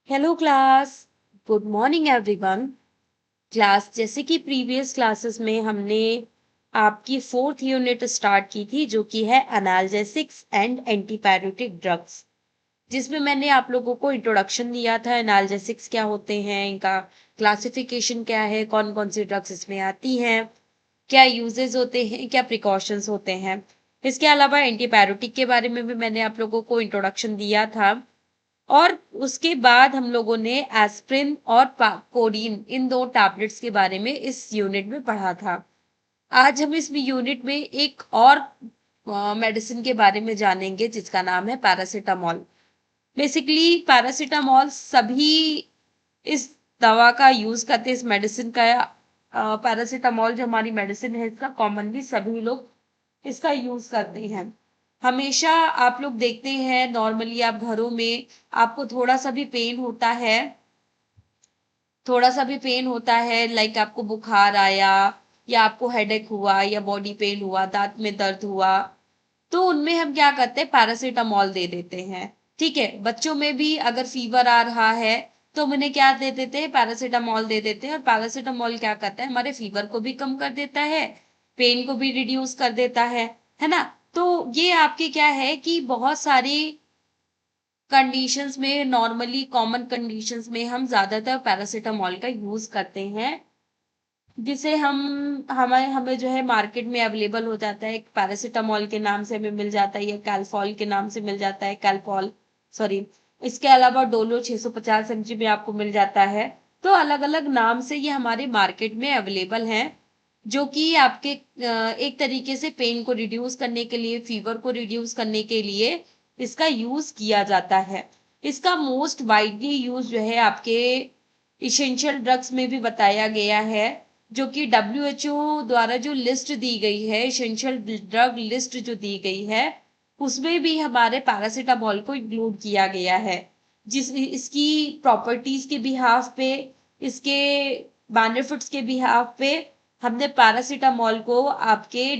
Hello class. Good morning everyone. Class, जैसे कि previous classes में हमने आपकी फोर्थ यूनिट स्टार्ट की थी, जो कि है एनाल्जेसिक्स एंड एंटीपायरेटिक ड्रग्स, जिसमें मैंने आप लोगों को इंट्रोडक्शन दिया था। एनाल्जेसिक्स क्या होते हैं, इनका क्लासिफिकेशन क्या है, कौन कौन सी ड्रग्स इसमें आती हैं, क्या यूजेस होते हैं, क्या प्रिकॉशंस होते हैं। इसके अलावा एंटीपायरेटिक के बारे में भी मैंने आप लोगों को इंट्रोडक्शन दिया था। और उसके बाद हम लोगों ने एस्प्रिन और कोडीन, इन दो टैबलेट्स के बारे में इस यूनिट में पढ़ा था। आज हम इस यूनिट में एक और मेडिसिन के बारे में जानेंगे, जिसका नाम है पैरासीटामोल। बेसिकली पैरासीटामोल सभी इस दवा का यूज करते हैं, इस मेडिसिन का। पैरासीटामोल जो हमारी मेडिसिन है, इसका कॉमनली सभी लोग इसका यूज करते हैं। हमेशा आप लोग देखते हैं, नॉर्मली आप घरों में आपको थोड़ा सा भी पेन होता है, लाइक आपको बुखार आया या आपको हेडेक हुआ या बॉडी पेन हुआ, दांत में दर्द हुआ, तो उनमें हम क्या करते हैं, पैरासीटामोल दे देते हैं। ठीक है, बच्चों में भी अगर फीवर आ रहा है तो हम उन्हें क्या दे देते हैं, पैरासीटामोल दे देते हैं। और पैरासीटामोल क्या करता है, हमारे फीवर को भी कम कर देता है, पेन को भी रिड्यूस कर देता है ना। तो ये आपके क्या है कि बहुत सारी कंडीशंस में, नॉर्मली कॉमन कंडीशंस में हम ज्यादातर पैरासीटामोल का यूज करते हैं, जिसे हमें हमें जो है मार्केट में अवेलेबल हो जाता है। एक पैरासीटामोल के नाम से हमें मिल जाता है, या कैलफॉल के नाम से मिल जाता है, कैलफॉल सॉरी। इसके अलावा डोलो 650 mg में आपको मिल जाता है। तो अलग अलग नाम से ये हमारे मार्केट में अवेलेबल हैं, जो कि आपके एक तरीके से पेन को रिड्यूस करने के लिए, फीवर को रिड्यूस करने के लिए इसका यूज किया जाता है। इसका मोस्ट वाइडली यूज जो है आपके इसेंशियल ड्रग्स में भी बताया गया है, जो कि WHO द्वारा जो लिस्ट दी गई है, इसेंशियल ड्रग लिस्ट जो दी गई है, उसमें भी हमारे पैरासीटामोल को इंक्लूड किया गया है। जिस इसकी प्रॉपर्टीज के बिहाफ पे, इसके बेनिफिट्स के बिहाफ पे हमने पैरासीटामोल को आपकी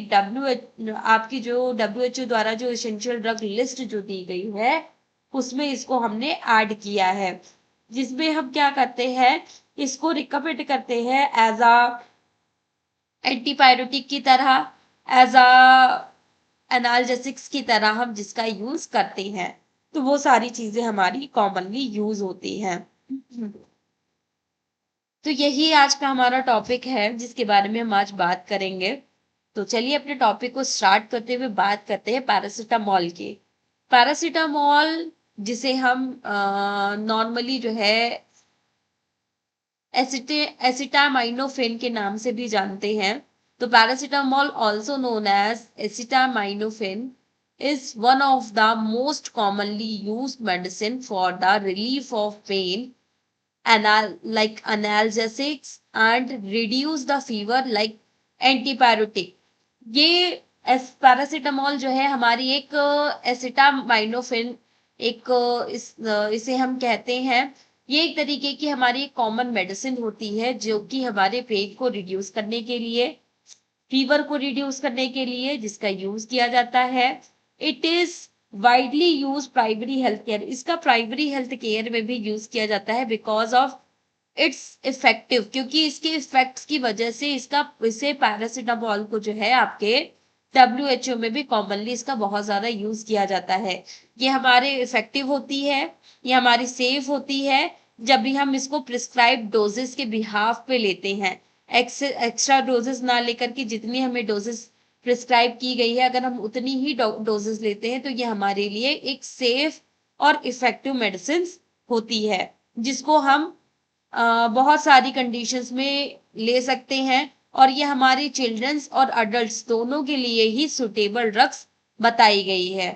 जो WHO द्वारा जो इसेंशियल ड्रग लिस्ट जो दी गई है, उसमें इसको हमने ऐड किया है। जिसमें हम क्या करते हैं, इसको रिकमेंड करते हैं एज अ एंटीपायरेटिक की तरह, एज अ एनाल्जेसिक्स की तरह हम जिसका यूज करते हैं। तो वो सारी चीजें हमारी कॉमनली यूज होती हैं। तो यही आज का हमारा टॉपिक है, जिसके बारे में हम आज बात करेंगे। तो चलिए अपने टॉपिक को स्टार्ट करते हुए बात करते हैं पैरासीटामोल की। पैरासीटामोल, जिसे हम नॉर्मली जो है एसिटामाइनोफेन के नाम से भी जानते हैं। तो paracetamol, also known as acetaminophen, is one of the most commonly used medicine for the relief of pain, like analgesics, and reduce the fever like antipyretic. ये पैरासीटामोल जो है हमारी एक एसिटामाइनोफेन, एक इसे हम कहते हैं, ये एक तरीके की हमारी कॉमन मेडिसिन होती है, जो कि हमारे पेन को रिड्यूस करने के लिए, फीवर को रिड्यूस करने के लिए जिसका यूज किया जाता है। It is widely use primary health care, इसका प्राइमरी हेल्थ केयर में भी यूज किया जाता है, बिकॉज ऑफ इट्स इफेक्टिव, क्योंकि इसके इफेक्ट्स की वजह से इसे पैरासीटामोल को जो है आपके WHO में भी कॉमनली इसका बहुत ज्यादा यूज किया जाता है। ये हमारे इफेक्टिव होती है, ये हमारी सेफ होती है, जब भी हम इसको प्रिस्क्राइब डोजेस के बिहाफ पे लेते हैं। एक्स्ट्रा डोजेस ना लेकर के जितनी हमें डोजेस प्रिस्क्राइब की गई है, अगर हम उतनी ही डोजेस लेते हैं, तो ये हमारे लिए एक सेफ और इफेक्टिव मेडिसिन होती है, जिसको हम बहुत सारी कंडीशंस में ले सकते हैं। और ये हमारे चिल्ड्रंस और अडल्ट्स दोनों के लिए ही सुटेबल ड्रग्स बताई गई है।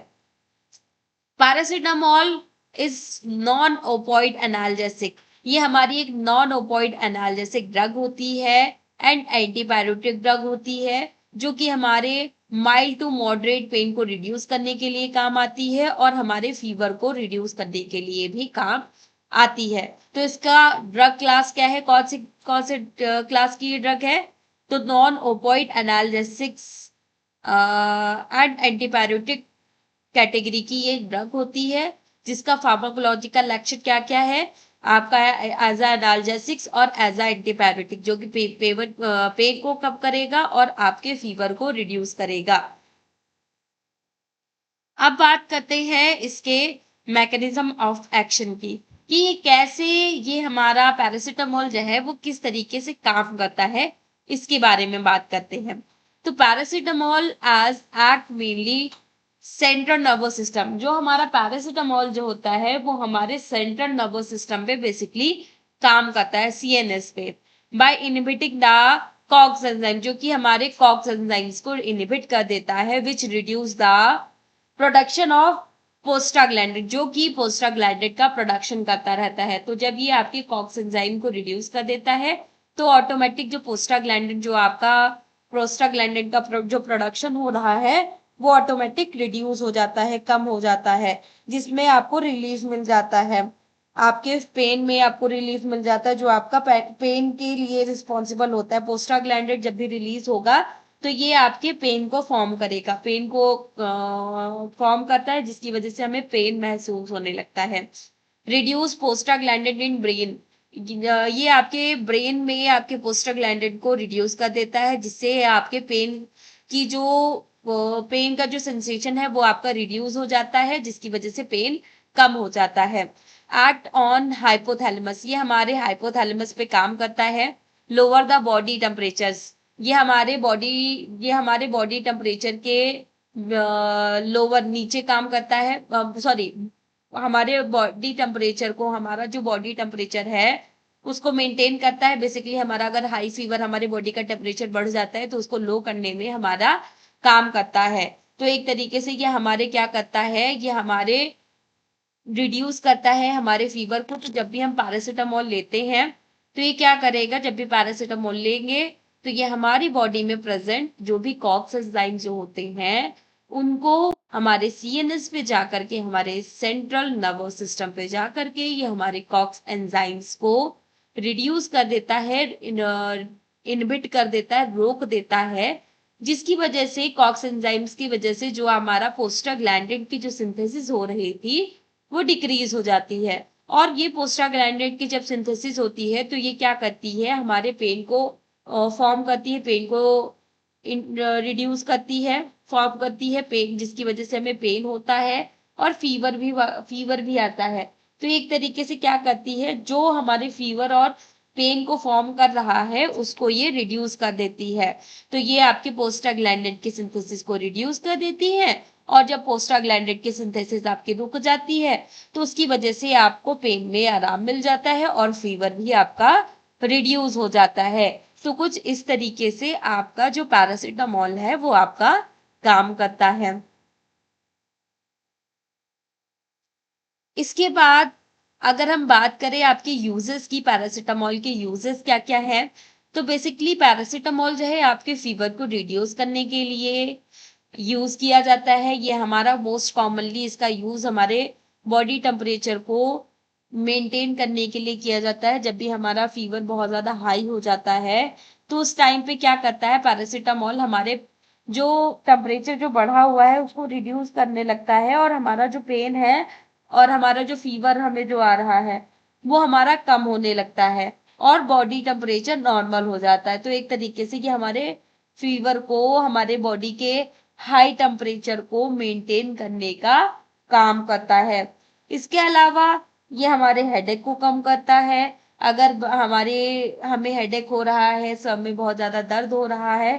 Paracetamol is non opioid analgesic, ये हमारी एक नॉन ओपॉइड एनाल्जेसिक ड्रग होती है एंड एंटीपायरेटिक ड्रग होती है, जो कि हमारे माइल्ड टू मॉडरेट पेन को रिड्यूस करने के लिए काम आती है, और हमारे फीवर को रिड्यूस करने के लिए भी काम आती है। तो इसका ड्रग क्लास क्या है, कौन से क्लास की ये ड्रग है, तो non opioid analgesics and antipyretic category की ये ड्रग होती है, जिसका फार्माकोलॉजिकल एक्शन क्या क्या है, आपका एज एनाल्जेसिक्स और एज एंटीपायरेटिक, जो कि पेन को कम करेगा और आपके फीवर को रिड्यूस करेगा। अब बात करते हैं इसके मैकेनिज्म ऑफ एक्शन की, कि कैसे ये हमारा पैरासिटामोल जो है वो किस तरीके से काम करता है, इसके बारे में बात करते हैं। तो paracetamol as act mainly central nervous system, जो हमारा पैरासिटामोल जो होता है वो हमारे सेंट्रल नर्वस सिस्टम पे बेसिकली काम करता है, सीएनएस पे, by inhibiting the COX enzyme, जो कि हमारे कॉक्स एंजाइम्स को इनहिबिट कर देता है, which reduce the production of prostaglandin, जो कि पोस्टाग्लैंडिन का प्रोडक्शन करता रहता है। तो जब ये आपके कॉक्स एंजाइम को रिड्यूस कर देता है तो ऑटोमेटिक जो पोस्टाग्लैंडिन, जो आपका प्रोस्टाग्लैंडिन का जो प्रोडक्शन हो रहा है वो ऑटोमेटिक रिड्यूस हो जाता है, कम हो जाता है, जिसमें आपको रिलीफ मिल जाता है। आपके पेन में आपको रिलीफ मिल जाता है, जो आपका पेन के लिए रिस्पॉन्सिबल होता है। पोस्टाग्लैंडिन जब भी रिलीज होगा तो ये आपके पेन को फॉर्म करेगा, पेन को फॉर्म करता है, जिसकी वजह से हमें पेन महसूस होने लगता है। रिड्यूस पोस्टाग्लैंडिन इन ब्रेन, ये आपके ब्रेन में आपके पोस्टाग्लैंडिन को रिड्यूस कर देता है, जिससे आपके पेन की जो पेन का जो सेंसेशन है वो आपका रिड्यूस हो जाता है, जिसकी वजह से पेन कम हो जाता है। एक्ट ऑन हाइपोथैलेमस, ये हमारे हाइपोथैलेमस पे काम करता है। लोअर द बॉडी टेम्परेचर्स, ये हमारे बॉडी टेम्परेचर के लोअर नीचे काम करता है, सॉरी, हमारे बॉडी टेम्परेचर को, हमारा जो बॉडी टेम्परेचर है उसको मेंटेन करता है। बेसिकली हमारा अगर हाई फीवर, हमारे बॉडी का टेम्परेचर बढ़ जाता है तो उसको लो करने में हमारा काम करता है। तो एक तरीके से ये हमारे क्या करता है, ये हमारे रिड्यूस करता है हमारे फीवर को। तो जब भी हम पैरासिटामोल लेते हैं तो ये क्या करेगा, जब भी पैरासिटामोल लेंगे तो ये हमारी बॉडी में प्रेजेंट जो भी कॉक्स एंजाइम जो होते हैं उनको हमारे सीएनएस पे जाकर के, हमारे सेंट्रल नर्वस सिस्टम पे जाकर के ये हमारे कॉक्स एंजाइम्स को रिड्यूस कर देता है, इनहिबिट कर देता है, रोक देता है, जिसकी वजह से कॉक्स एंजाइम्स की वजह से जो हमारा पोस्टाग्लैंडिन की जो सिंथेसिस हो रही थी वो डिक्रीज हो जाती है। और ये पोस्टाग्लैंडिन की जब सिंथेसिस होती है तो ये क्या करती है, हमारे पेन को फॉर्म करती है, पेन को रिड्यूस करती है, फॉर्म करती है पेन, जिसकी वजह से हमें पेन होता है और फीवर भी आता है। तो एक तरीके से क्या करती है, जो हमारे फीवर और पेन को फॉर्म कर रहा है उसको ये रिड्यूस कर देती है। तो ये आपके पोस्टाग्लैंडिन की सिंथेसिस को रिड्यूस कर देती है, और जब पोस्टाग्लैंडिन की सिंथेसिस आपकी रुक जाती है तो उसकी वजह से आपको पेन में आराम मिल जाता है और फीवर भी आपका रिड्यूस हो जाता है। तो कुछ इस तरीके से आपका जो पैरासिटामोल है वो आपका काम करता है। इसके बाद अगर हम बात करें आपके यूजेस की, पैरासिटामोल के यूजेस क्या क्या है, तो बेसिकली पैरासिटामोल जो है आपके फीवर को रिड्यूस करने के लिए यूज किया जाता है। ये हमारा मोस्ट कॉमनली इसका यूज हमारे बॉडी टेम्परेचर को मेंटेन करने के लिए किया जाता है। जब भी हमारा फीवर बहुत ज्यादा हाई हो जाता है तो उस टाइम पे क्या करता है, पैरासिटामोल हमारे जो टेम्परेचर जो बढ़ा हुआ है उसको रिड्यूस करने लगता है, और हमारा जो पेन है और हमारा जो फीवर हमें जो आ रहा है वो हमारा कम होने लगता है और बॉडी टेम्परेचर नॉर्मल हो जाता है। तो एक तरीके से ये हमारे फीवर को, हमारे बॉडी के हाई टेम्परेचर को मेंटेन करने का काम करता है। इसके अलावा ये हमारे हेडेक को कम करता है। अगर हमें हेडेक हो रहा है, सर में बहुत ज्यादा दर्द हो रहा है,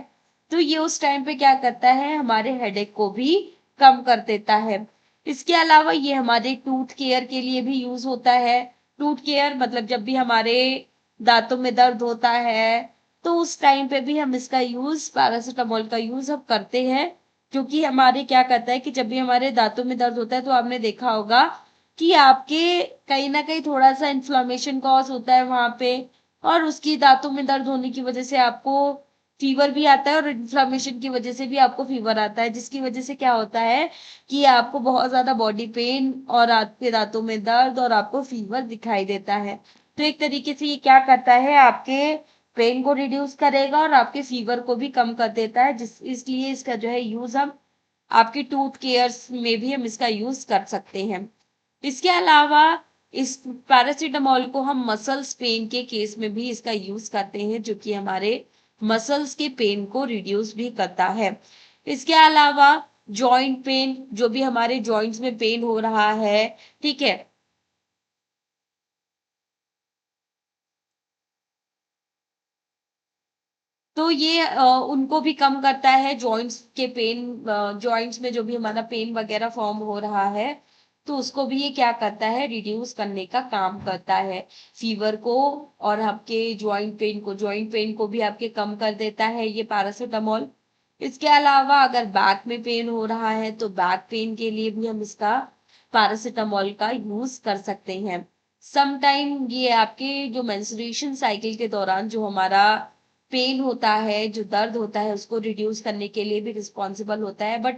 तो ये उस टाइम पे क्या करता है, हमारे हेडेक को भी कम कर देता है। इसके अलावा ये हमारे टूथ केयर के लिए भी यूज होता है। टूथ केयर मतलब जब भी हमारे दांतों में दर्द होता है तो उस टाइम पे भी हम इसका यूज, पैरासिटामोल का यूज हम करते हैं, क्योंकि हमारे क्या करता है कि जब भी हमारे दांतों में दर्द होता है तो आपने देखा होगा कि आपके कहीं ना कहीं थोड़ा सा इन्फ्लामेशन कॉज होता है वहां पे, और उसकी दांतों में दर्द होने की वजह से आपको फीवर भी आता है और इन्फ्लामेशन की वजह से भी आपको फीवर आता है, जिसकी वजह से क्या होता है कि आपको बहुत ज्यादा बॉडी पेन और आपके दांतों में दर्द और आपको फीवर दिखाई देता है। तो एक तरीके से ये क्या करता है, आपके पेन को रिड्यूस करेगा और आपके फीवर को भी कम कर देता है, जिस इसलिए इसका जो है यूज हम आपकी टूथ केयर्स में भी हम इसका यूज कर सकते हैं। इसके अलावा इस पैरासीटामोल को हम मसल्स पेन के केस में भी इसका यूज करते हैं, जो कि हमारे मसल्स के पेन को रिड्यूस भी करता है। इसके अलावा जॉइंट पेन, जो भी हमारे जॉइंट्स में पेन हो रहा है, ठीक है, तो ये उनको भी कम करता है, जॉइंट्स के पेन, जॉइंट्स में जो भी हमारा पेन वगैरह फॉर्म हो रहा है, तो उसको भी ये क्या करता है, रिड्यूस करने का काम करता है। फीवर को और आपके जॉइंट पेन को भी आपके कम कर देता है ये पैरासिटामोल। इसके अलावा अगर बैक में पेन हो रहा है तो बैक पेन के लिए भी हम इसका पैरासिटामोल का यूज कर सकते हैं। समटाइम ये आपके जो मेंस्ट्रुएशन साइकिल के दौरान जो हमारा पेन होता है, जो दर्द होता है, उसको रिड्यूस करने के लिए भी रिस्पॉन्सिबल होता है। बट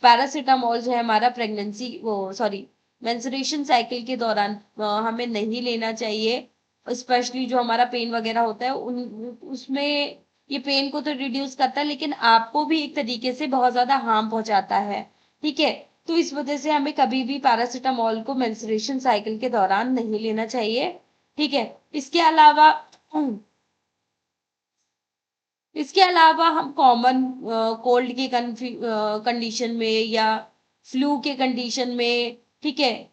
पैरासिटामोल जो है हमारा प्रेगनेंसी वो सॉरी मेंस्ट्रुएशन साइकिल के दौरान हमें नहीं लेना चाहिए। स्पेशली जो हमारा पेन वगैरह होता है उन उसमें ये पेन को तो रिड्यूस करता है, लेकिन आपको भी एक तरीके से बहुत ज्यादा हार्म पहुंचाता है, ठीक है। तो इस वजह से हमें कभी भी पैरासिटामोल को मेंस्ट्रुएशन साइकिल के दौरान नहीं लेना चाहिए, ठीक है। इसके अलावा हम कॉमन कोल्ड के कंडीशन में या फ्लू के कंडीशन में, ठीक है,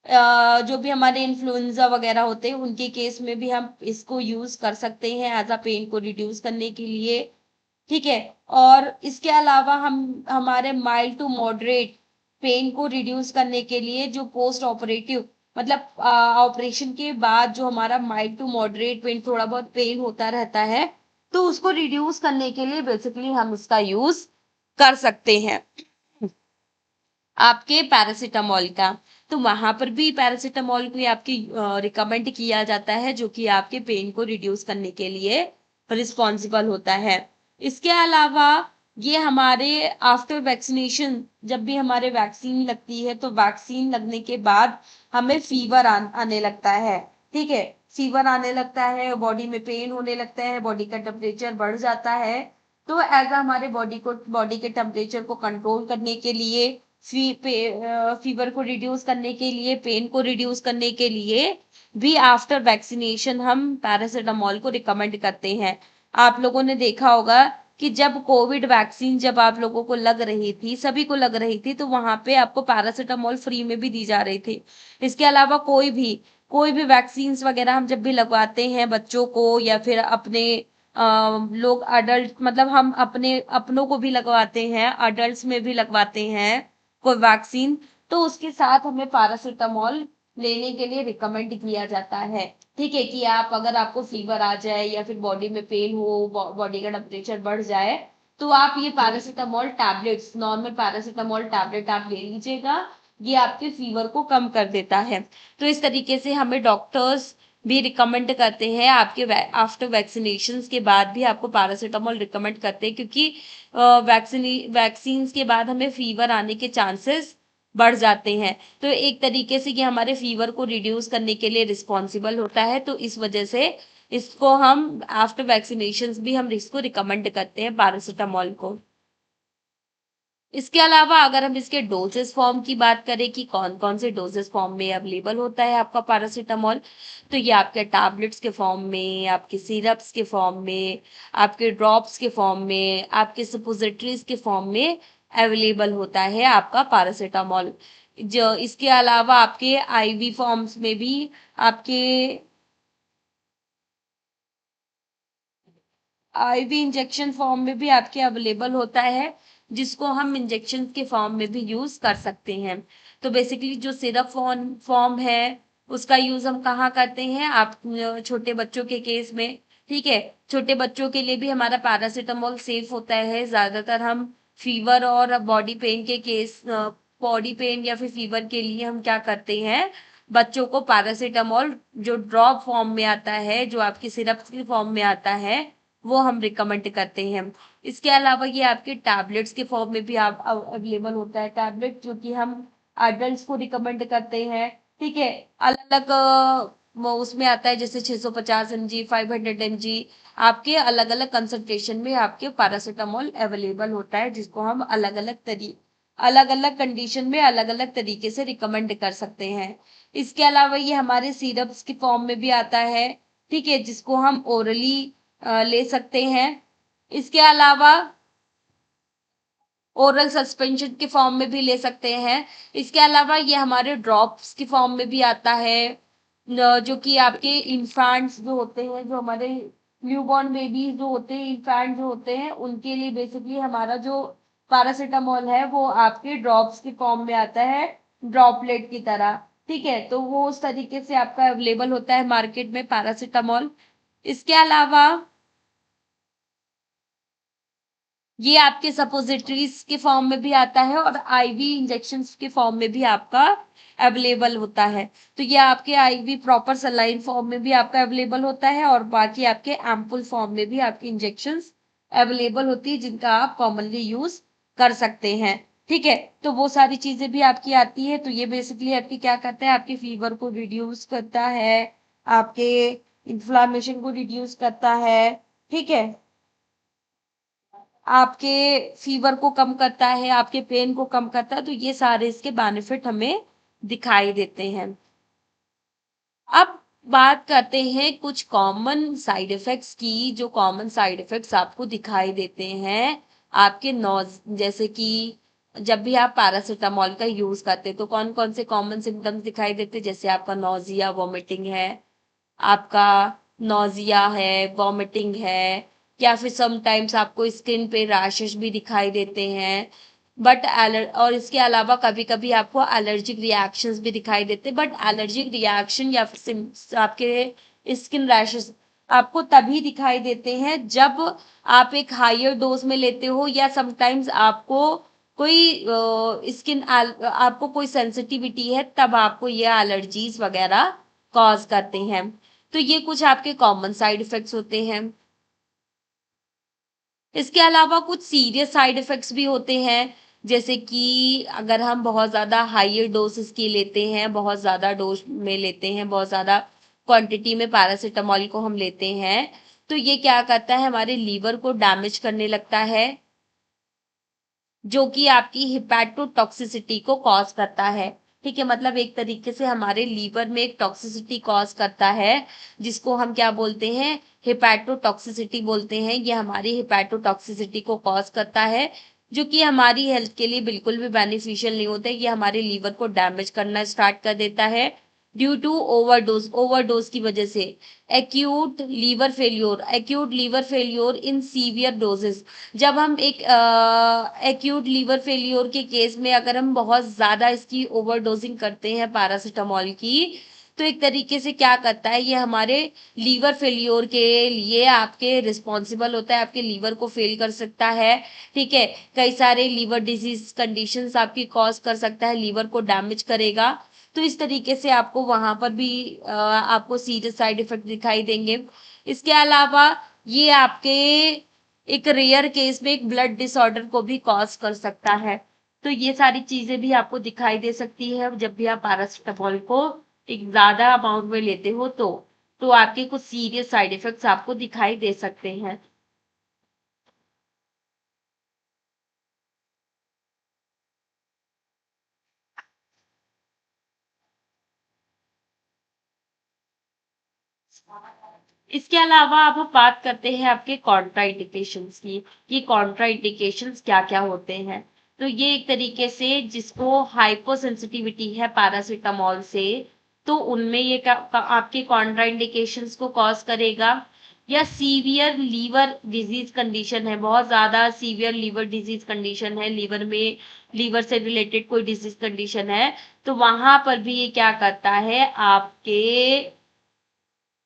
जो भी हमारे इन्फ्लुएंजा वगैरह होते हैं उनके केस में भी हम इसको यूज कर सकते हैं एज अ पेन को रिड्यूस करने के लिए, ठीक है। और इसके अलावा हम हमारे माइल्ड टू मॉडरेट पेन को रिड्यूस करने के लिए जो पोस्ट ऑपरेटिव मतलब ऑपरेशन के बाद जो हमारा माइल्ड टू मॉडरेट पेन, थोड़ा बहुत पेन होता रहता है, तो उसको रिड्यूस करने के लिए बेसिकली हम इसका यूज कर सकते हैं आपके पैरासिटामोल का। तो वहां पर भी पैरासिटामोल को आपकी रिकमेंड किया जाता है, जो कि आपके पेन को रिड्यूस करने के लिए रिस्पॉन्सिबल होता है। इसके अलावा ये हमारे आफ्टर वैक्सीनेशन, जब भी हमारे वैक्सीन लगती है तो वैक्सीन लगने के बाद हमें फीवर आने लगता है, ठीक है। फीवर आने लगता है, बॉडी में पेन होने लगता है, बॉडी का टेम्परेचर बढ़ जाता है। तो एज हमारे बॉडी के टेम्परेचर को कंट्रोल करने के लिए, फीवर को रिड्यूस करने के लिए, पेन को रिड्यूस करने के लिए भी आफ्टर वैक्सीनेशन हम पैरासिटामोल को रिकमेंड करते हैं। आप लोगों ने देखा होगा कि जब कोविड वैक्सीन जब आप लोगों को लग रही थी, सभी को लग रही थी, तो वहां पे आपको पैरासिटामोल फ्री में भी दी जा रही थी। इसके अलावा कोई भी वैक्सीन वगैरह हम जब भी लगवाते हैं बच्चों को या फिर अपने लोग अडल्ट, मतलब हम अपने अपनों को भी लगवाते हैं, अडल्ट में भी लगवाते हैं कोई वैक्सीन, तो उसके साथ हमें पैरासिटामोल लेने के लिए रिकमेंड किया जाता है, ठीक है। कि आप अगर आपको फीवर आ जाए या फिर बॉडी में पेन हो, बॉडी का टेम्परेचर बढ़ जाए, तो आप ये paracetamol tablets, normal paracetamol tablet आप ले लीजिएगा। ये आपके फीवर को कम कर देता है। तो इस तरीके से हमें डॉक्टर्स भी रिकमेंड करते हैं, आपके आफ्टर वैक्सीनेशन के बाद भी आपको पैरासिटामोल रिकमेंड करते हैं, क्योंकि वैक्सीन के बाद हमें फीवर आने के चांसेस बढ़ जाते हैं। तो एक तरीके से ये हमारे फीवर को रिड्यूस करने के लिए रिस्पॉन्सिबल होता है। तो इस वजह से इसको हम आफ्टर वैक्सीनेशन भी हम इसको रिकमेंड करते हैं पैरासिटामोल को। इसके अलावा अगर हम इसके डोजेस फॉर्म की बात करें कि कौन कौन से डोजेस फॉर्म में अवेलेबल होता है आपका पैरासिटामोल, तो ये आपके टैबलेट्स के फॉर्म में, आपके सिरप्स के फॉर्म में, आपके ड्रॉप्स के फॉर्म में, आपके सपोजिटरीज के फॉर्म में अवेलेबल होता है आपका पैरासिटामोल। जो इसके अलावा आपके आईवी फॉर्म्स में भी, आपके आईवी इंजेक्शन फॉर्म में भी आपके अवेलेबल होता है, जिसको हम इंजेक्शन के फॉर्म में भी यूज कर सकते हैं। तो बेसिकली जो सिरप फॉर्म है उसका यूज हम कहाँ करते हैं, आप छोटे बच्चों के केस में, ठीक है। छोटे बच्चों के लिए भी हमारा पैरासिटामोल सेफ होता है। ज्यादातर हम फीवर और बॉडी पेन या फिर फीवर के लिए हम क्या करते हैं, बच्चों को पैरासिटामोल जो ड्रॉप फॉर्म में आता है, जो आपकी सिरप के फॉर्म में आता है, वो हम रिकमेंड करते हैं। इसके अलावा ये आपके टैबलेट्स के फॉर्म में भी आप अवेलेबल होता है, टैबलेट जो कि हम एडल्ट्स को रिकमेंड करते हैं, ठीक है। अलग अलग वो उसमें आता है, जैसे 650 mg, 500 mg, आपके अलग अलग कंसंट्रेशन में आपके पैरासिटामोल अवेलेबल होता है, जिसको हम अलग अलग कंडीशन में अलग अलग तरीके से रिकमेंड कर सकते हैं। इसके अलावा ये हमारे सिरप्स के फॉर्म में भी आता है, ठीक है, जिसको हम ओरली ले सकते हैं। इसके अलावा ओरल सस्पेंशन के फॉर्म में भी ले सकते हैं। इसके अलावा ये हमारे ड्रॉप्स के फॉर्म में भी आता है, जो कि आपके इन्फेंट्स जो होते हैं, जो हमारे न्यूबॉर्न बेबीज जो होते हैं, इन्फेंट जो होते हैं, उनके लिए बेसिकली हमारा जो पैरासीटामोल है वो आपके ड्रॉप्स के फॉर्म में आता है, ड्रॉपलेट की तरह, ठीक है। तो वो उस तरीके से आपका अवेलेबल होता है मार्केट में पैरासीटामोल। इसके अलावा ये आपके सपोजिटरीज के फॉर्म में भी आता है और आईवी इंजेक्शंस के फॉर्म में भी आपका अवेलेबल होता है। तो ये आपके आईवी प्रॉपर सलाइन फॉर्म में भी आपका अवेलेबल होता है और बाकी आपके एम्पुल फॉर्म में भी आपकी इंजेक्शंस अवेलेबल होती है, जिनका आप कॉमनली यूज कर सकते हैं, ठीक है। तो वो सारी चीजें भी आपकी आती है। तो ये बेसिकली आपकी क्या करता है, आपके फीवर को रिड्यूस करता है, आपके इन्फ्लामेशन को रिड्यूस करता है, ठीक है, आपके फीवर को कम करता है, आपके पेन को कम करता है। तो ये सारे इसके बेनिफिट हमें दिखाई देते हैं। अब बात करते हैं कुछ कॉमन साइड इफेक्ट्स की, जो कॉमन साइड इफेक्ट्स आपको दिखाई देते हैं आपके नोज, जैसे कि जब भी आप पैरासीटामोल का यूज करते हैं तो कौन कौन से कॉमन सिम्टम्स दिखाई देते हैं, जैसे आपका नोजिया वॉमिटिंग है, आपका नोजिया है, वॉमिटिंग है, या फिर समटाइम्स आपको स्किन पे रैशेस भी दिखाई देते हैं। बट और इसके अलावा कभी कभी आपको एलर्जिक रिएक्शंस भी दिखाई देते हैं। बट एलर्जिक रिएक्शन या फिर आपके स्किन रैशेस आपको तभी दिखाई देते हैं जब आप एक हायर डोज में लेते हो, या समटाइम्स आपको कोई आपको कोई सेंसिटिविटी है, तब आपको ये एलर्जीज वगैरह कॉज करते हैं। तो ये कुछ आपके कॉमन साइड इफेक्ट्स होते हैं। इसके अलावा कुछ सीरियस साइड इफेक्ट्स भी होते हैं, जैसे कि अगर हम बहुत ज़्यादा हायर डोसेस की लेते हैं, बहुत ज़्यादा डोज में लेते हैं, बहुत ज़्यादा क्वांटिटी में पैरासीटामोल को हम लेते हैं, तो ये क्या करता है, हमारे लीवर को डैमेज करने लगता है, जो कि आपकी हिपैटोटॉक्सिसिटी को कॉज करता है, ठीक है। मतलब एक तरीके से हमारे लीवर में एक टॉक्सिसिटी कॉज करता है, जिसको हम क्या बोलते हैं, हिपैटोटॉक्सिसिटी बोलते हैं। ये हमारी हिपैटोटॉक्सिसिटी को कॉज करता है, जो कि हमारी हेल्थ के लिए बिल्कुल भी बेनिफिशियल नहीं होता है। ये हमारे लीवर को डैमेज करना स्टार्ट कर देता है ड्यू टू ओवरडोज की वजह से। Acute liver failure in severe doses, जब हम एक एक्यूट लीवर फेल्योर के केस में अगर हम बहुत ज़्यादा इसकी ओवरडोजिंग करते हैं पैरासीटामोल की, तो एक तरीके से क्या करता है, ये हमारे लीवर फेल्योर के लिए आपके रिस्पॉन्सिबल होता है, आपके लीवर को फेल कर सकता है, ठीक है। कई सारे लीवर डिजीज कंडीशंस आपकी कॉज कर सकता है, लीवर को डैमेज करेगा। तो इस तरीके से आपको वहां पर भी आपको सीरियस साइड इफेक्ट दिखाई देंगे। इसके अलावा ये आपके एक रेयर केस में एक ब्लड डिसऑर्डर को भी कॉज कर सकता है। तो ये सारी चीजें भी आपको दिखाई दे सकती है जब भी आप पैरासीटामोल को एक ज्यादा अमाउंट में लेते हो, तो आपके कुछ सीरियस साइड इफेक्ट्स आपको दिखाई दे सकते हैं। इसके अलावा अब हम बात करते हैं आपके कॉन्ट्राइंडिकेशंस की। ये कॉन्ट्राइंडिकेशंस क्या क्या होते हैं, तो ये एक तरीके से जिसको हाइपोसेंसिटिविटी है पैरासीटामोल से, तो उनमें ये आपके कॉन्ट्राइंडिकेशंस को कॉज करेगा। या सीवियर लीवर डिजीज कंडीशन है, बहुत ज्यादा सीवियर लीवर डिजीज कंडीशन है, लीवर से रिलेटेड कोई डिजीज कंडीशन है, तो वहां पर भी ये क्या करता है, आपके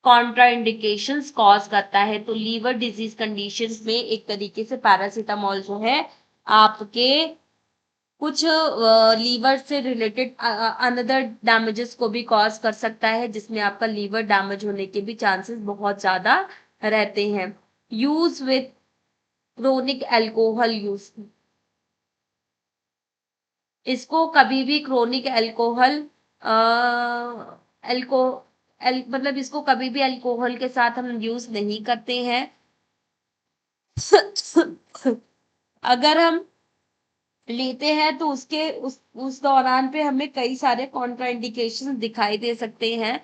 कॉन्ट्राइंडिकेशंस कॉज करता है। तो लीवर डिजीज कंडीशंस में एक तरीके से पैरासीटामोल जो है आपके कुछ लीवर से रिलेटेड अनदर डैमेजेस को भी कॉज कर सकता है, जिसमें आपका लीवर डैमेज होने के भी चांसेस बहुत ज्यादा रहते हैं। Use with chronic alcohol use, इसको कभी भी क्रोनिक अल्कोहल अल्को मतलब इसको कभी भी अल्कोहल के साथ हम यूज नहीं करते हैं। अगर हम लेते हैं तो उसके उस दौरान पे हमें कई सारे कॉन्ट्राइंडिकेशन दिखाई दे सकते हैं।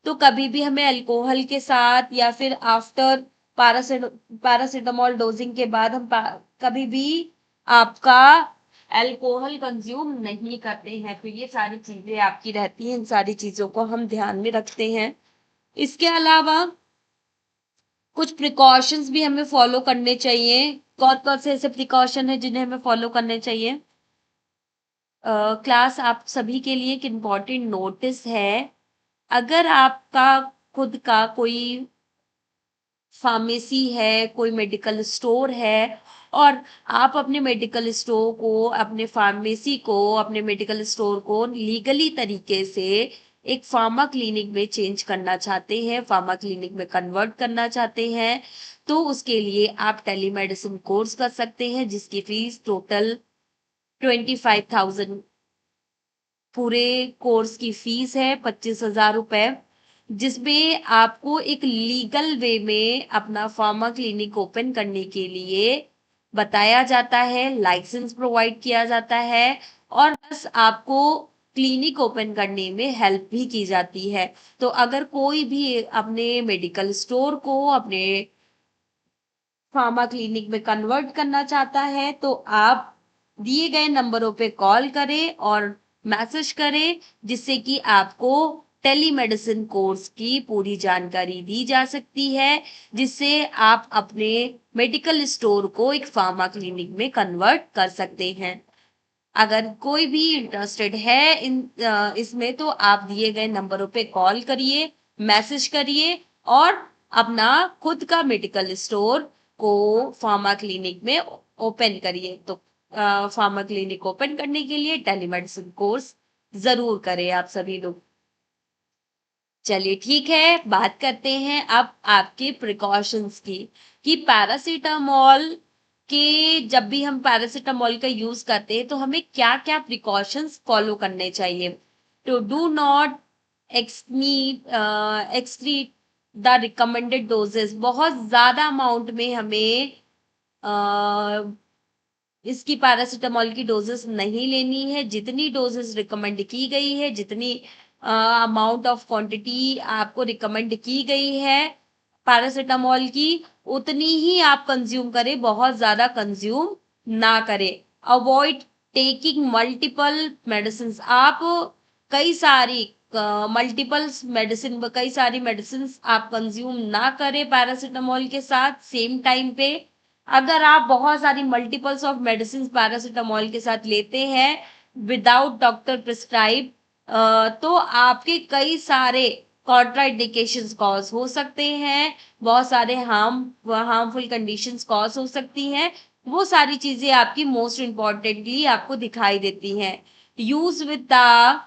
तो कभी भी हमें अल्कोहल के साथ या फिर आफ्टर पैरासिटामोल डोजिंग के बाद कभी भी आपका अल्कोहल कंज्यूम नहीं करते हैं। तो ये सारी चीजें आपकी रहती हैं, इन सारी चीजों को हम ध्यान में रखते हैं। इसके अलावा कुछ प्रिकॉशंस भी हमें फॉलो करने चाहिए। कौन कौन से ऐसे प्रिकॉशन है जिन्हें हमें फॉलो करने चाहिए? क्लास आप सभी के लिए एक इम्पॉर्टेंट नोटिस है। अगर आपका खुद का कोई फार्मेसी है, कोई मेडिकल स्टोर है और आप अपने मेडिकल स्टोर को, अपने फार्मेसी को, अपने मेडिकल स्टोर को लीगली तरीके से एक फार्मा क्लिनिक में चेंज करना चाहते हैं, फार्मा क्लिनिक में कन्वर्ट करना चाहते हैं, तो उसके लिए आप टेलीमेडिसिन कोर्स कर सकते हैं जिसकी फीस टोटल 25,000 पूरे कोर्स की फीस है, 25,000 रुपए, जिसमें आपको एक लीगल वे में अपना फार्मा क्लिनिक ओपन करने के लिए बताया जाता है, लाइसेंस प्रोवाइड किया जाता है और बस आपको क्लिनिक ओपन करने में हेल्प भी की जाती है। तो अगर कोई भी अपने मेडिकल स्टोर को अपने फार्मा क्लिनिक में कन्वर्ट करना चाहता है तो आप दिए गए नंबरों पे कॉल करें और मैसेज करें, जिससे कि आपको टेलीमेडिसिन कोर्स की पूरी जानकारी दी जा सकती है, जिससे आप अपने मेडिकल स्टोर को एक फार्मा क्लिनिक में कन्वर्ट कर सकते हैं। अगर कोई भी इंटरेस्टेड है इसमें तो आप दिए गए नंबरों पे कॉल करिए, मैसेज करिए और अपना खुद का मेडिकल स्टोर को फार्मा क्लिनिक में ओपन करिए। तो फार्मा क्लिनिक ओपन करने के लिए टेलीमेडिसिन कोर्स जरूर करें आप सभी लोग। चलिए ठीक है, बात करते हैं अब आपके प्रिकॉशंस की, कि पैरासीटामोल के जब भी हम पैरासीटामोल का यूज करते हैं तो हमें क्या क्या प्रिकॉशंस फॉलो करने चाहिए। तो do not excrete the recommended doses. बहुत ज्यादा अमाउंट में हमें इसकी पैरासीटामोल की डोजेस नहीं लेनी है। जितनी डोजेस रिकमेंड की गई है, जितनी अमाउंट ऑफ क्वांटिटी आपको रिकमेंड की गई है पैरासीटामोल की, उतनी ही आप कंज्यूम करें, बहुत ज्यादा कंज्यूम ना करें। Avoid taking multiple medicine. आप कई सारी कई सारी मेडिसिन आप कंज्यूम ना करें पैरासीटामोल के साथ सेम टाइम पे। अगर आप बहुत सारी मल्टीपल्स ऑफ मेडिसिन पैरासीटामोल के साथ लेते हैं विदाउट डॉक्टर प्रिस्क्राइब, तो आपके कई सारे कॉन्ट्राइंडिकेशंस कॉज हो सकते हैं, बहुत सारे हार्मफुल कंडीशंस कॉज हो सकती हैं। वो सारी चीजें आपकी मोस्ट इम्पॉर्टेंटली आपको दिखाई देती हैं। Use with the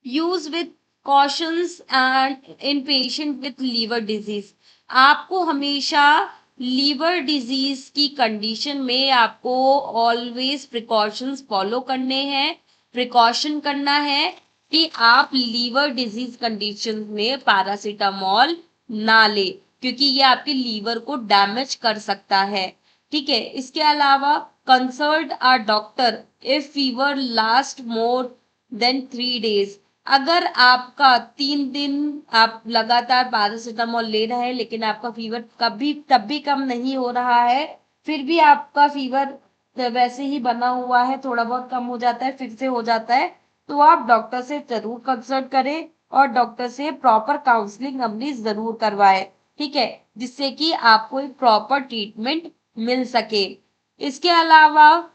use with cautions and in patient with liver disease. आपको हमेशा लीवर डिजीज की कंडीशन में आपको ऑलवेज प्रिकॉशंस फॉलो करने हैं। प्रिकॉशन करना है कि आप लीवर डिजीज कंडीशन में पैरासीटामोल ना ले, क्योंकि ये आपके लीवर को डैमेज कर सकता है। ठीक है, इसके अलावा consult a doctor if fever last more than 3 days। अगर आपका 3 दिन आप लगातार पैरासीटामोल ले रहे हैं लेकिन आपका फीवर कभी तब भी कम नहीं हो रहा है, फिर भी आपका फीवर वैसे ही बना हुआ है, थोड़ा बहुत कम हो जाता है फिर से हो जाता है, तो आप डॉक्टर से जरूर कंसल्ट करें और डॉक्टर से प्रॉपर काउंसलिंग अपनी जरूर करवाएं। ठीक है, जिससे कि आपको एक प्रॉपर ट्रीटमेंट मिल सके। इसके अलावा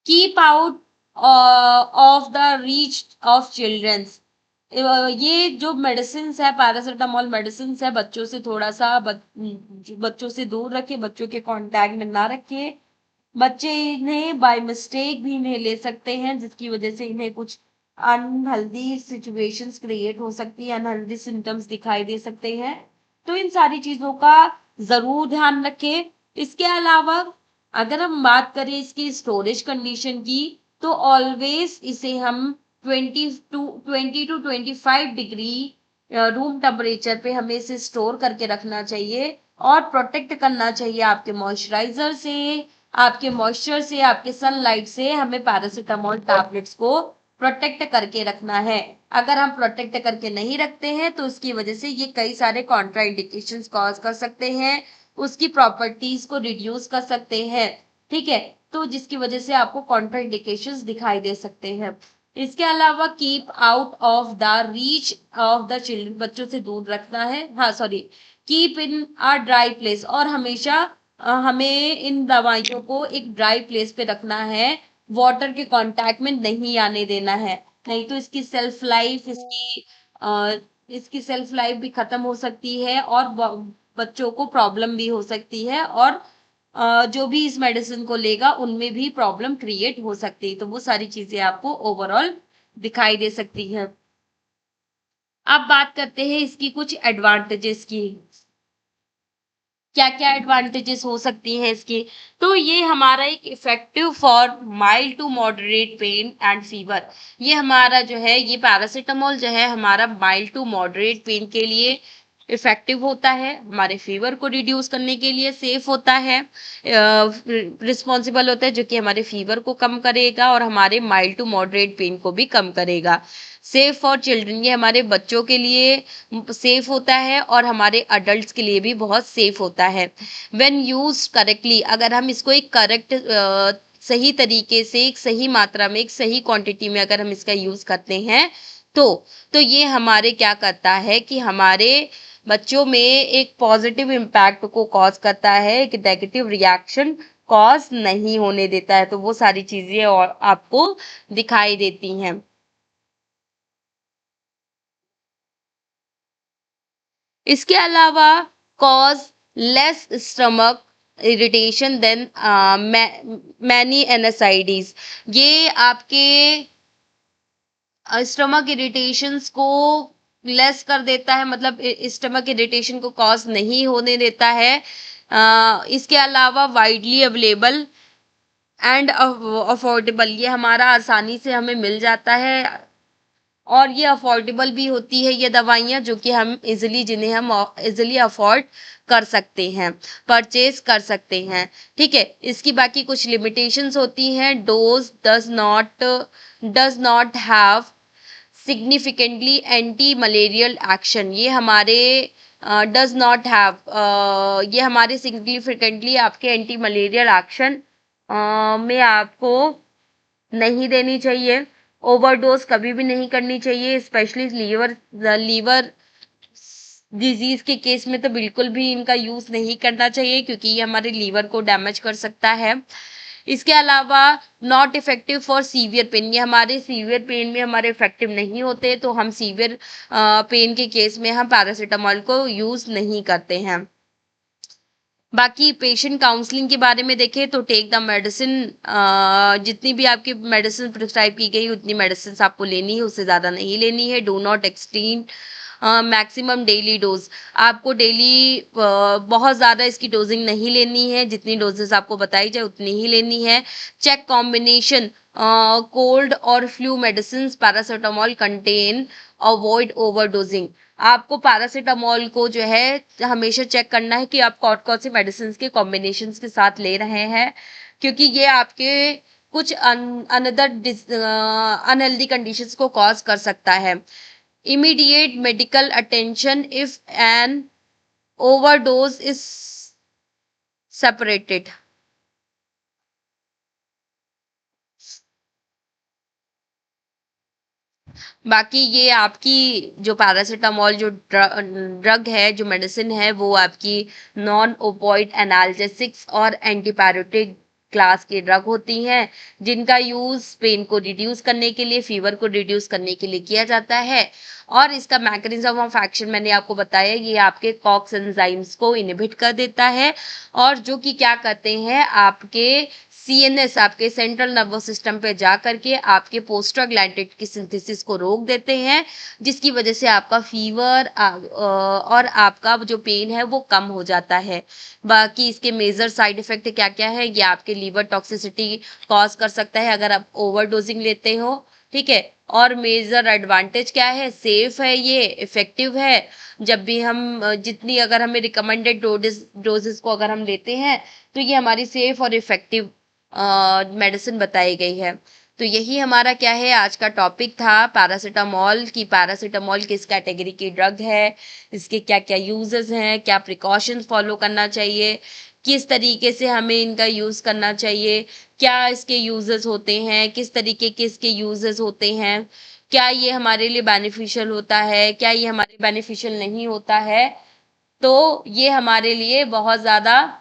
keep out of the reach of childrens. ये जो मेडिसिन है, पैरासीटामोल मेडिसिन है, बच्चों से थोड़ा सा बच्चों से दूर रखे, बच्चों के कांटेक्ट में ना रखे। बच्चे इन्हें बाय मिस्टेक भी इन्हें ले सकते हैं, जिसकी वजह से इन्हें कुछ अनहेल्दी सिचुएशंस क्रिएट हो सकती है, अनहेल्दी सिम्टम्स दिखाई दे सकते हैं। तो इन सारी चीजों का जरूर ध्यान रखें। इसके अलावा अगर हम बात करें इसकी स्टोरेज कंडीशन की, तो ऑलवेज इसे हम 20 to 25 डिग्री रूम टेम्परेचर पे हमें इसे स्टोर करके रखना चाहिए और प्रोटेक्ट करना चाहिए आपके मॉइस्चराइजर से, आपके मॉइस्चर से, आपके सनलाइट से। हमें पैरासीटामोल टैबलेट्स को प्रोटेक्ट करके रखना है। अगर हम प्रोटेक्ट करके नहीं रखते हैं तो उसकी वजह से ये कई सारे कॉन्ट्राइंडिकेशंस कॉज कर सकते हैं, उसकी प्रॉपर्टीज को रिड्यूस कर सकते हैं, ठीक है। तो जिसकी वजह से आपको कॉन्ट्राइंडिकेशंस दिखाई दे सकते हैं। इसके अलावा keep out of the reach of the children, बच्चों से दूर रखना है, हाँ sorry, keep in a dry place, और हमेशा हमें इन दवाइयों को एक ड्राई प्लेस पे रखना है, वाटर के कांटेक्ट में नहीं आने देना है, नहीं तो इसकी सेल्फ लाइफ भी खत्म हो सकती है और बच्चों को प्रॉब्लम भी हो सकती है, और जो भी इस मेडिसिन को लेगा उनमें भी प्रॉब्लम क्रिएट हो सकती है। तो वो सारी चीजें आपको ओवरऑल दिखाई दे सकती है। अब बात करते हैं इसकी कुछ एडवांटेजेस की। क्या क्या एडवांटेजेस हो सकती हैं इसकी। तो ये हमारा एक effective for mild to moderate pain and fever. ये हमारा जो है, ये पैरासीटामोल जो है हमारा माइल्ड टू मॉडरेट पेन के लिए इफेक्टिव होता है, हमारे फीवर को रिड्यूस करने के लिए सेफ होता है, रिस्पॉन्सिबल होता है, जो कि हमारे फीवर को कम करेगा और हमारे माइल्ड टू मॉडरेट पेन को भी कम करेगा। सेफ फॉर चिल्ड्रन, ये हमारे बच्चों के लिए सेफ होता है और हमारे अडल्ट्स के लिए भी बहुत सेफ होता है। व्हेन यूज करेक्टली, अगर हम इसको एक करेक्ट सही तरीके से, एक सही मात्रा में, एक सही क्वांटिटी में अगर हम इसका यूज करते हैं तो ये हमारे क्या करता है कि हमारे बच्चों में एक पॉजिटिव इम्पैक्ट को कॉज करता है, एक नेगेटिव रिएक्शन कॉज नहीं होने देता है। तो वो सारी चीजें और आपको दिखाई देती हैं। इसके अलावा cause less stomach irritation than many NSAIDs, ये आपके स्टमक इरिटेशंस को लेस कर देता है, मतलब स्टमक इरिटेशन को कॉज नहीं होने देता है। इसके अलावा वाइडली अवेलेबल एंड अफोर्डेबल, ये हमारा आसानी से हमें मिल जाता है और ये अफोर्डेबल भी होती है, ये दवाइयाँ जो कि हम जिन्हें हम इजिली अफोर्ड कर सकते हैं, परचेज कर सकते हैं, ठीक है। इसकी बाकी कुछ लिमिटेशंस होती हैं। Dose does not have significantly anti malarial action, ये हमारे डज नॉट हैव ये हमारे सिग्निफिकेंटली आपके एंटी मलेरियल एक्शन में आपको नहीं देनी चाहिए। ओवरडोज कभी भी नहीं करनी चाहिए, स्पेशली लीवर डिजीज के केस में तो बिल्कुल भी इनका यूज नहीं करना चाहिए, क्योंकि ये हमारे लीवर को डैमेज कर सकता है। इसके अलावा not effective for severe pain, ये हमारे सीवियर पेन में हमारे इफेक्टिव नहीं होते, तो हम सीवियर पेन के केस में हम पैरासीटामोल को यूज नहीं करते हैं। बाकी पेशेंट काउंसलिंग के बारे में देखें तो टेक द मेडिसिन, जितनी भी आपकी मेडिसिन प्रिस्क्राइब की गई उतनी मेडिसिन आपको लेनी है, उससे ज़्यादा नहीं लेनी है। Do not exceed maximum daily dose, आपको डेली बहुत ज़्यादा इसकी डोजिंग नहीं लेनी है, जितनी डोजेस आपको बताई जाए उतनी ही लेनी है। चेक कॉम्बिनेशन कोल्ड और flu medicine paracetamol contain, avoid overdosing, आपको पैरासीटामोल को जो है हमेशा चेक करना है कि आप कौन कौन सी मेडिसिन के कॉम्बिनेशन के साथ ले रहे हैं, क्योंकि ये आपके कुछ अनदर अनहेल्दी कंडीशंस को कॉज कर सकता है। Immediate medical attention if an overdose is separated. बाकी ये आपकी जो पैरासीटामोल जो ड्रग है, जो मेडिसिन है, वो आपकी नॉन ओपॉइड एनाल्जेसिक्स और एंटीपायरेटिक क्लास की ड्रग होती हैं, जिनका यूज पेन को रिड्यूस करने के लिए, फीवर को रिड्यूस करने के लिए किया जाता है। और इसका मैकेनिज्म ऑफ एक्शन मैंने आपको बताया, ये आपके कॉक्स एंजाइम्स को इनहिबिट कर देता है, और जो कि क्या करते हैं, आपके सीएनएस आपके सेंट्रल नर्वस सिस्टम पे जा करके आपके प्रोस्टाग्लैंडिन की सिंथेसिस को रोक देते हैं, जिसकी वजह से आपका फीवर और आपका जो पेन है वो कम हो जाता है। बाकी इसके मेजर साइड इफेक्ट क्या क्या है, ये आपके लीवर टॉक्सिसिटी कॉज कर सकता है अगर आप ओवरडोजिंग लेते हो, ठीक है। और मेजर एडवांटेज क्या है, सेफ है, ये इफेक्टिव है। जब भी हम जितनी अगर हमें रिकमेंडेड डोजेस को अगर हम लेते हैं तो ये हमारी सेफ और इफेक्टिव मेडिसिन बताई गई है। तो यही हमारा क्या है आज का टॉपिक था, पैरासीटामोल की। पैरासीटामोल किस कैटेगरी की ड्रग है, इसके क्या क्या यूजेस हैं, क्या प्रिकॉशंस फॉलो करना चाहिए, किस तरीके से हमें इनका यूज करना चाहिए, क्या इसके यूजेस होते हैं, किस तरीके के इसके यूजेस होते हैं, क्या ये हमारे लिए बेनिफिशियल होता है, क्या ये हमारे बेनिफिशियल नहीं होता है। तो ये हमारे लिए बहुत ज्यादा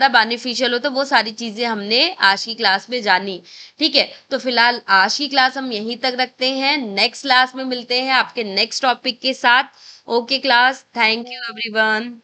बेनिफिशियल हो, तो वो सारी चीजें हमने आज की क्लास में जानी, ठीक है। तो फिलहाल आज की क्लास हम यहीं तक रखते हैं, नेक्स्ट क्लास में मिलते हैं आपके नेक्स्ट टॉपिक के साथ। Okay class, thank you everyone.